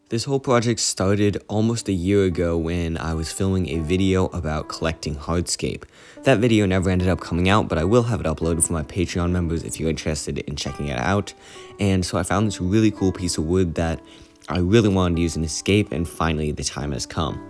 This whole project started almost a year ago when I was filming a video about collecting hardscape. That video never ended up coming out, but I will have it uploaded for my Patreon members if you're interested in checking it out. And so I found this really cool piece of wood that I really wanted to use in a scape, and finally the time has come.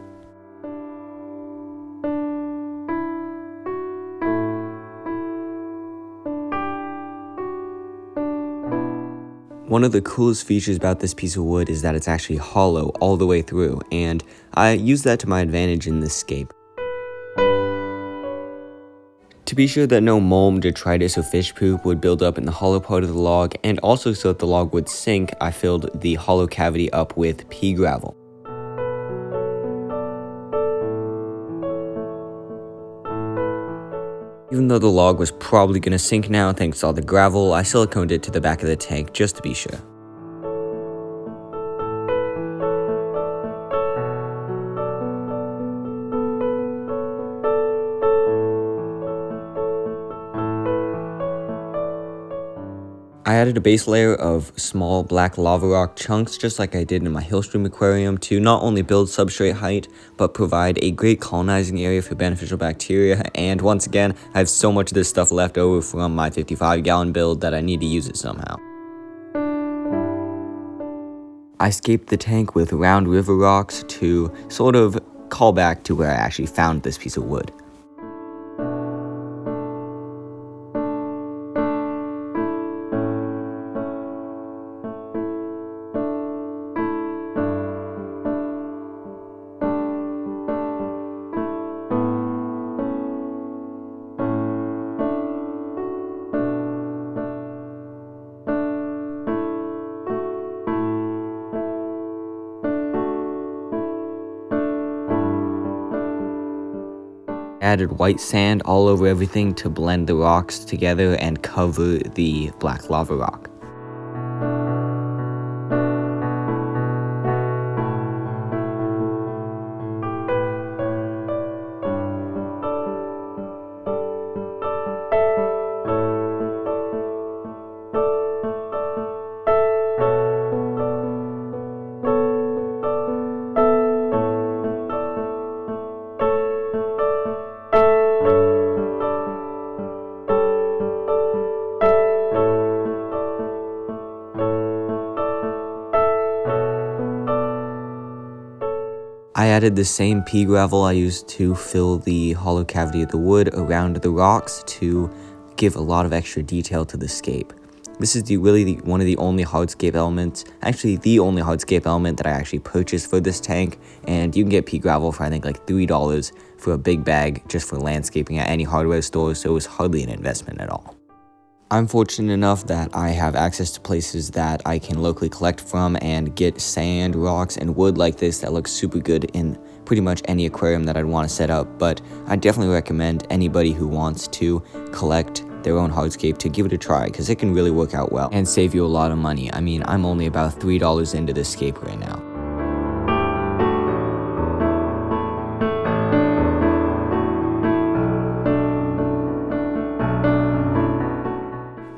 One of the coolest features about this piece of wood is that it's actually hollow all the way through, and I use that to my advantage in this scape. To be sure that no mulm, detritus, or fish poop would build up in the hollow part of the log, and also so that the log would sink, I filled the hollow cavity up with pea gravel. Even though the log was probably going to sink now thanks to all the gravel, I siliconed it to the back of the tank just to be sure. I added a base layer of small black lava rock chunks, just like I did in my Hillstream aquarium, to not only build substrate height, but provide a great colonizing area for beneficial bacteria. And once again, I have so much of this stuff left over from my 55-gallon build that I need to use it somehow. I scaped the tank with round river rocks to sort of call back to where I actually found this piece of wood. Added white sand all over everything to blend the rocks together and cover the black lava rock. I added the same pea gravel I used to fill the hollow cavity of the wood around the rocks to give a lot of extra detail to the scape. This is one of the only hardscape elements, actually the only hardscape element that I actually purchased for this tank, and you can get pea gravel for I think like $3 for a big bag just for landscaping at any hardware store, so it was hardly an investment at all. I'm fortunate enough that I have access to places that I can locally collect from and get sand, rocks, and wood like this that looks super good in pretty much any aquarium that I'd want to set up, but I definitely recommend anybody who wants to collect their own hardscape to give it a try, because it can really work out well and save you a lot of money. I mean, I'm only about $3 into this scape right now.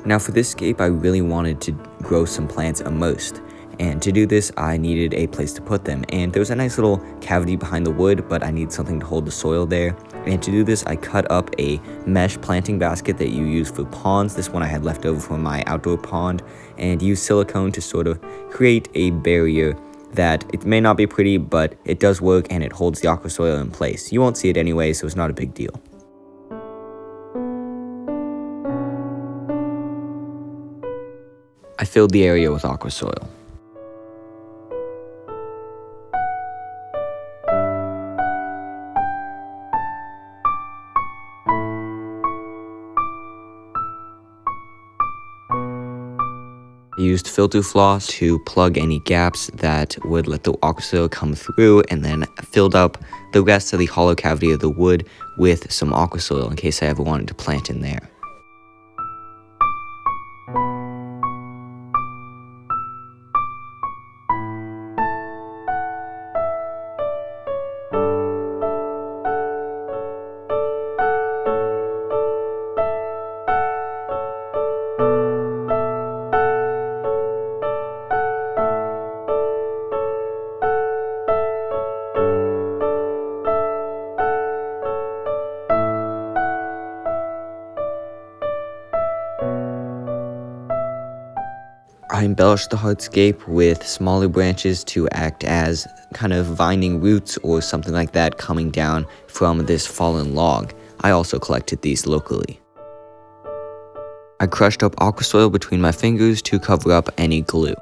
Now for this scape, I really wanted to grow some plants immersed, and to do this I needed a place to put them, and there was a nice little cavity behind the wood, but I needed something to hold the soil there. And to do this I cut up a mesh planting basket that you use for ponds. This one I had left over from my outdoor pond, and used silicone to sort of create a barrier that it may not be pretty, but it does work and it holds the aqua soil in place. You won't see it anyway, so it's not a big deal. I filled the area with aqua soil. I used filter floss to plug any gaps that would let the aqua soil come through, and then filled up the rest of the hollow cavity of the wood with some aqua soil in case I ever wanted to plant in there. embellished the hardscape with smaller branches to act as kind of vining roots or something like that coming down from this fallen log. I also collected these locally. I crushed up aqua soil between my fingers to cover up any glue.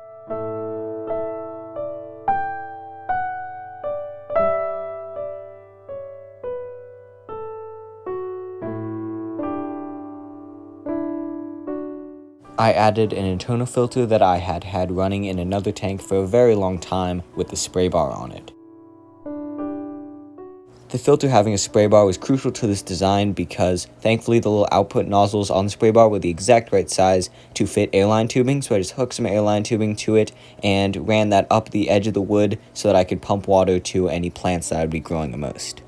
I added an internal filter that I had running in another tank for a very long time with the spray bar on it. The filter having a spray bar was crucial to this design because thankfully the little output nozzles on the spray bar were the exact right size to fit airline tubing, so I just hooked some airline tubing to it and ran that up the edge of the wood so that I could pump water to any plants that I would be growing the most.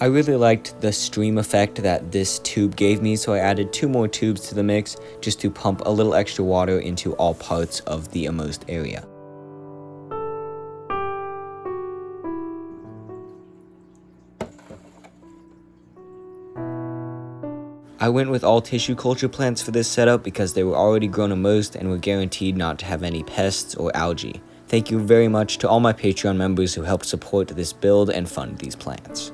I really liked the stream effect that this tube gave me, so I added 2 more tubes to the mix just to pump a little extra water into all parts of the immersed area. I went with all tissue culture plants for this setup because they were already grown immersed and were guaranteed not to have any pests or algae. Thank you very much to all my Patreon members who helped support this build and fund these plants.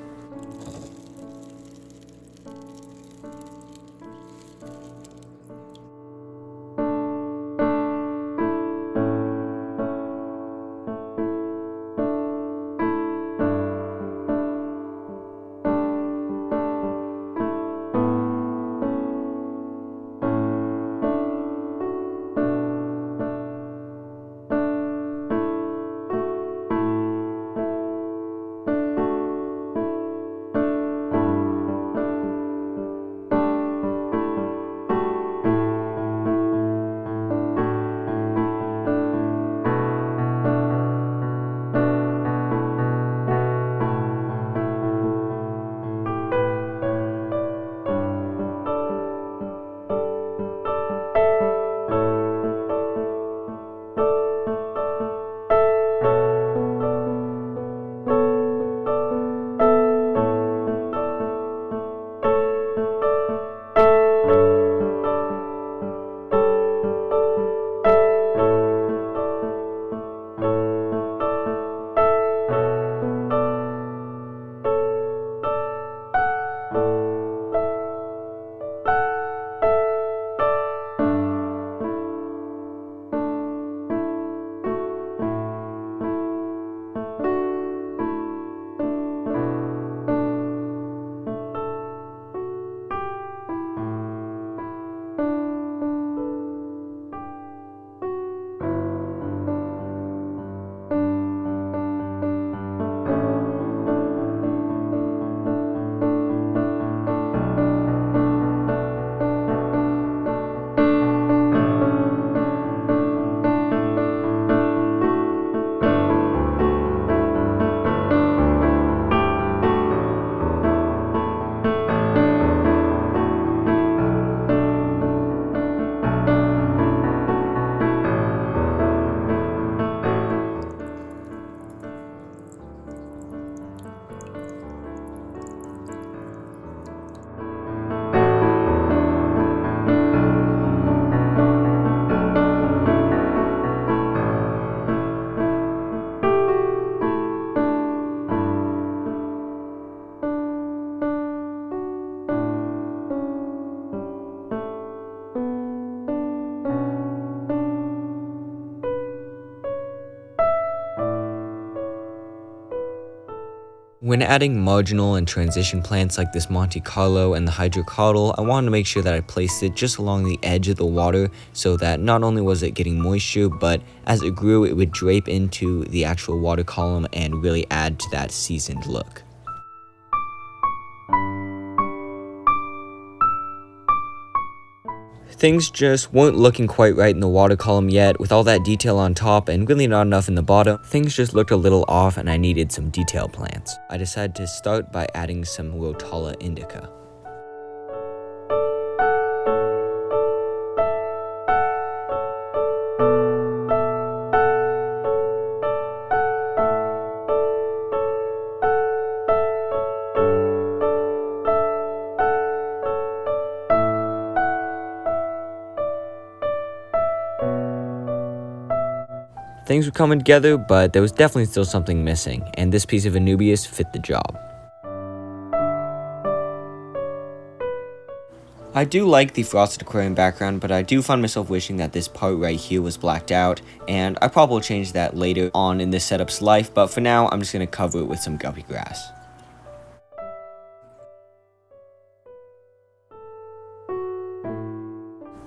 When adding marginal and transition plants like this Monte Carlo and the hydrocotyl, I wanted to make sure that I placed it just along the edge of the water so that not only was it getting moisture, but as it grew, it would drape into the actual water column and really add to that seasoned look. Things just weren't looking quite right in the water column yet, with all that detail on top and really not enough in the bottom. Things just looked a little off and I needed some detail plants. I decided to start by adding some Rotala indica. Things were coming together, but there was definitely still something missing, and this piece of Anubias fit the job. I do like the frosted aquarium background, but I do find myself wishing that this part right here was blacked out, and I probably will change that later on in this setup's life, but for now, I'm just going to cover it with some guppy grass.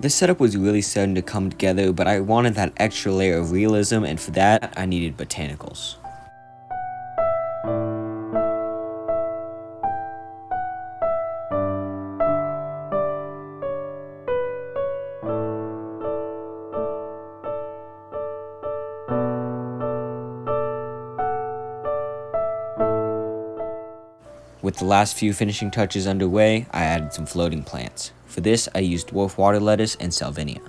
This setup was really starting to come together, but I wanted that extra layer of realism, and for that, I needed botanicals. With the last few finishing touches underway, I added some floating plants. For this, I used dwarf water lettuce and salvinia.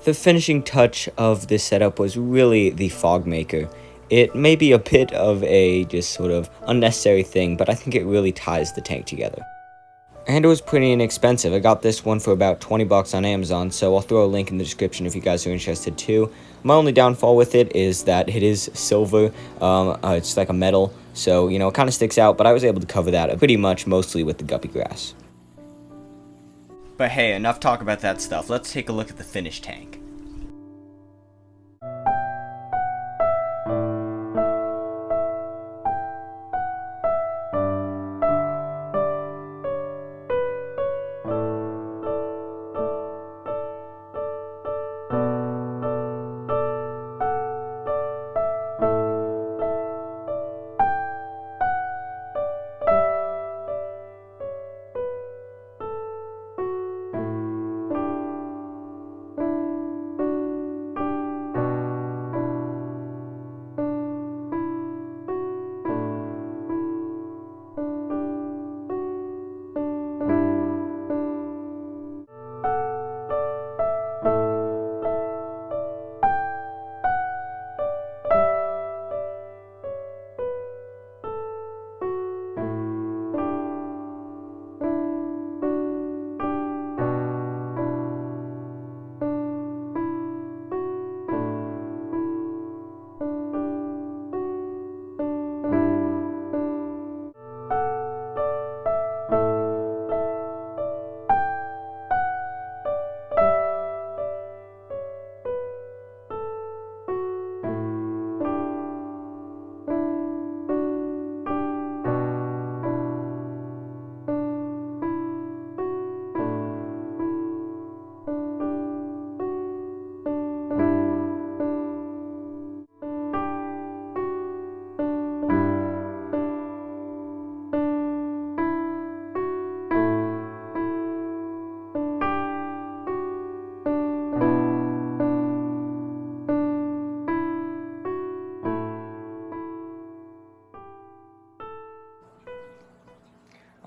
The finishing touch of this setup was really the fog maker. It may be a bit of a just sort of unnecessary thing, but I think it really ties the tank together. And it was pretty inexpensive. I got this one for about 20 bucks on Amazon, so I'll throw a link in the description if you guys are interested too. My only downfall with it is that it is silver. It's like a metal, so you know, it kind of sticks out, but I was able to cover that pretty much mostly with the guppy grass. But hey, enough talk about that stuff. Let's take a look at the finished tank.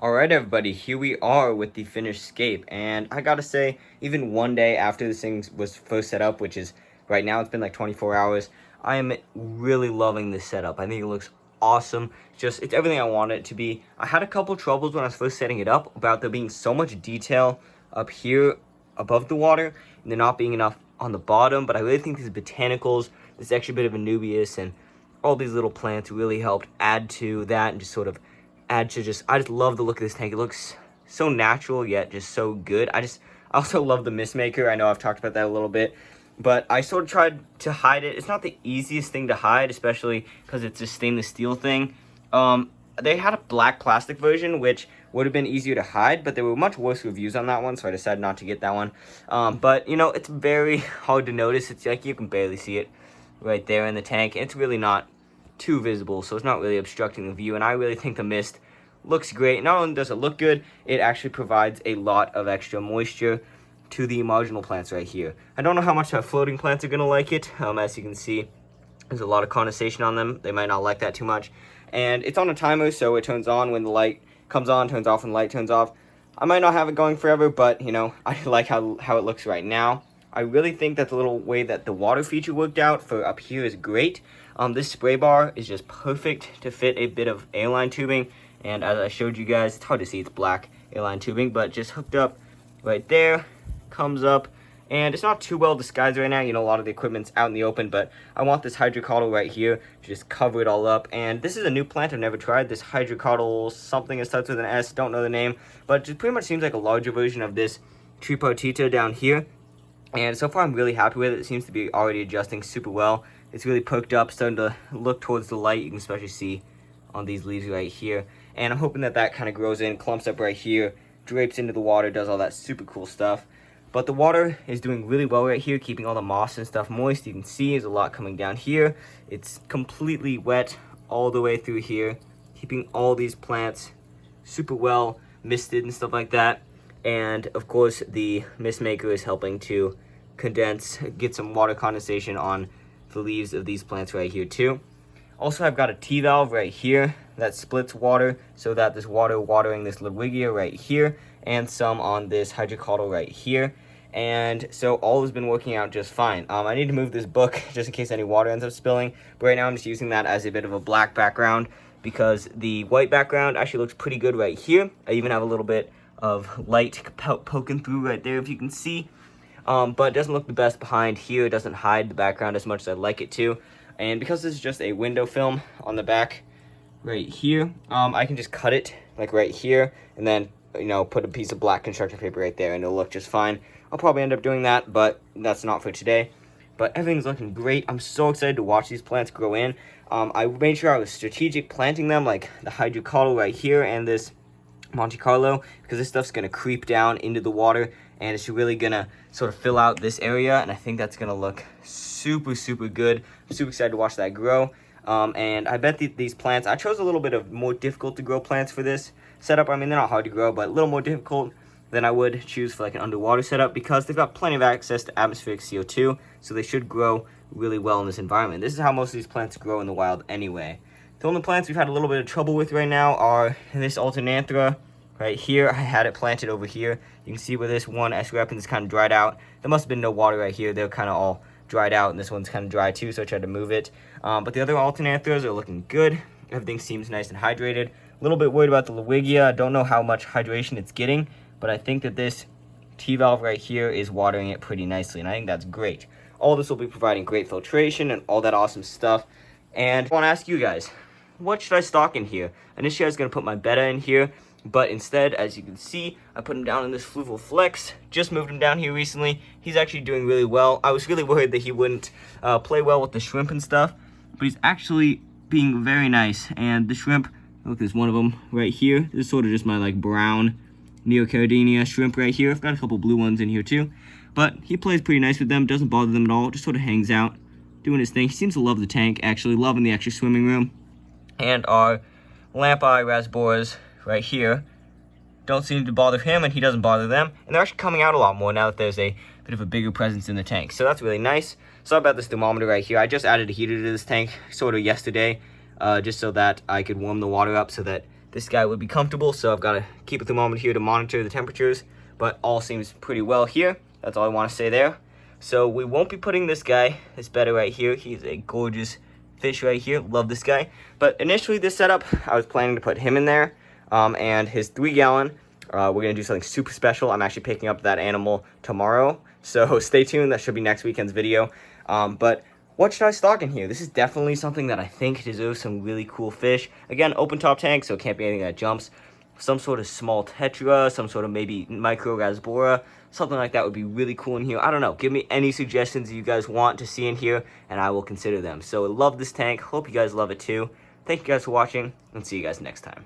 Alright everybody, here we are with the finished scape, and I gotta say, even one day after this thing was first set up, which is right now, it's been like 24 hours, I am really loving this setup. I think it looks awesome. It's everything I want it to be. I had a couple troubles when I was first setting it up about there being so much detail up here above the water, and there not being enough on the bottom. But I really think these botanicals, this extra bit of Anubias, and all these little plants really helped add to that, and just sort of add to I just love the look of this tank. It looks so natural, yet just so good. I also love the mist maker. I know I've talked about that a little bit, but I sort of tried to hide it. It's not the easiest thing to hide, especially because it's a stainless steel thing. They had a black plastic version, which would have been easier to hide, but there were much worse reviews on that one, so I decided not to get that one. But, you know, it's very hard to notice. It's like you can barely see it right there in the tank. It's really not too visible, so it's not really obstructing the view, and I really think the mist looks great. Not only does it look good, it actually provides a lot of extra moisture to the marginal plants right here. I don't know how much our floating plants are going to like it. As you can see, there's a lot of condensation on them. They might not like that too much. And it's on a timer, so it turns on when the light comes on, turns off when the light turns off. I might not have it going forever, but, you know, I like how it looks right now. I really think that the little way that the water feature worked out for up here is great. This spray bar is just perfect to fit a bit of airline tubing. And as I showed you guys, it's hard to see, it's black airline tubing, but just hooked up right there, comes up. And it's not too well disguised right now. You know, a lot of the equipment's out in the open, but I want this hydrocotyle right here to just cover it all up. And this is a new plant I've never tried. This hydrocotyle something that starts with an S, don't know the name, but it pretty much seems like a larger version of this tripartita down here. And so far I'm really happy with it. It seems to be already adjusting super well. It's really perked up, starting to look towards the light. You can especially see on these leaves right here. And I'm hoping that that kind of grows in, clumps up right here, drapes into the water, does all that super cool stuff. But the water is doing really well right here, keeping all the moss and stuff moist. You can see there's a lot coming down here. It's completely wet all the way through here, keeping all these plants super well misted and stuff like that. And of course, the mist maker is helping to condense, get some water condensation on the leaves of these plants right here too. Also, I've got a T-valve right here that splits water so that there's water watering this Ludwigia right here and some on this hydrocotyle right here. And so all has been working out just fine. I need to move this book just in case any water ends up spilling. But right now I'm just using that as a bit of a black background because the white background actually looks pretty good right here. I even have a little bit of light poking through right there if you can see. But it doesn't look the best behind here. It doesn't hide the background as much as I'd like it to. And because this is just a window film on the back right here, I can just cut it like right here and then, you know, put a piece of black construction paper right there and it'll look just fine. I'll probably end up doing that, but that's not for today. But everything's looking great. I'm so excited to watch these plants grow in. I made sure I was strategic planting them, like the hydrocotyle right here and this Monte Carlo, because this stuff's going to creep down into the water and it's really going to sort of fill out this area, and I think that's going to look super, super good. I'm super excited to watch that grow. And I bet these plants, I chose a little bit of more difficult to grow plants for this setup. I mean, they're not hard to grow, but a little more difficult than I would choose for like an underwater setup because they've got plenty of access to atmospheric CO2, so they should grow really well in this environment. This is how most of these plants grow in the wild anyway. The only plants we've had a little bit of trouble with right now are this Alternanthera right here. I had it planted over here. You can see where this one Escarapins is kind of dried out. There must have been no water right here. They're kind of all dried out, and this one's kind of dry too, so I tried to move it. But the other Alternantheras are looking good. Everything seems nice and hydrated. A little bit worried about the Ludwigia. I don't know how much hydration it's getting, but I think that this T-valve right here is watering it pretty nicely, and I think that's great. All this will be providing great filtration and all that awesome stuff. And I want to ask you guys, what should I stock in here? Initially, I was going to put my betta in here, but instead, as you can see, I put him down in this Fluval Flex. Just moved him down here recently. He's actually doing really well. I was really worried that he wouldn't play well with the shrimp and stuff, but he's actually being very nice. And the shrimp, look, there's one of them right here. This is sort of just my like brown Neocaridina shrimp right here. I've got a couple blue ones in here too, but he plays pretty nice with them, doesn't bother them at all, just sort of hangs out, doing his thing. He seems to love the tank, actually, loving the extra swimming room. And our Lampi Rasboras right here don't seem to bother him, and he doesn't bother them, and they're actually coming out a lot more now that there's a bit of a bigger presence in the tank, so that's really nice. Sorry about this thermometer right here. I just added a heater to this tank sort of yesterday, just so that I could warm the water up so that this guy would be comfortable. So I've got to keep a thermometer here to monitor the temperatures, but all seems pretty well here. That's all I want to say there. So we won't be putting this guy, this betta right here. He's a gorgeous fish right here. Love this guy. But initially this setup, I was planning to put him in there, and his 3-gallon. We're going to do something super special. I'm actually picking up that animal tomorrow, so stay tuned. That should be next weekend's video. But what should I stock in here? This is definitely something that I think deserves some really cool fish. Again, open top tank, so it can't be anything that jumps. Some sort of small tetra, some sort of maybe micro rasbora, something like that would be really cool in here. I don't know. Give me any suggestions you guys want to see in here, and I will consider them. So I love this tank. Hope you guys love it too. Thank you guys for watching, and see you guys next time.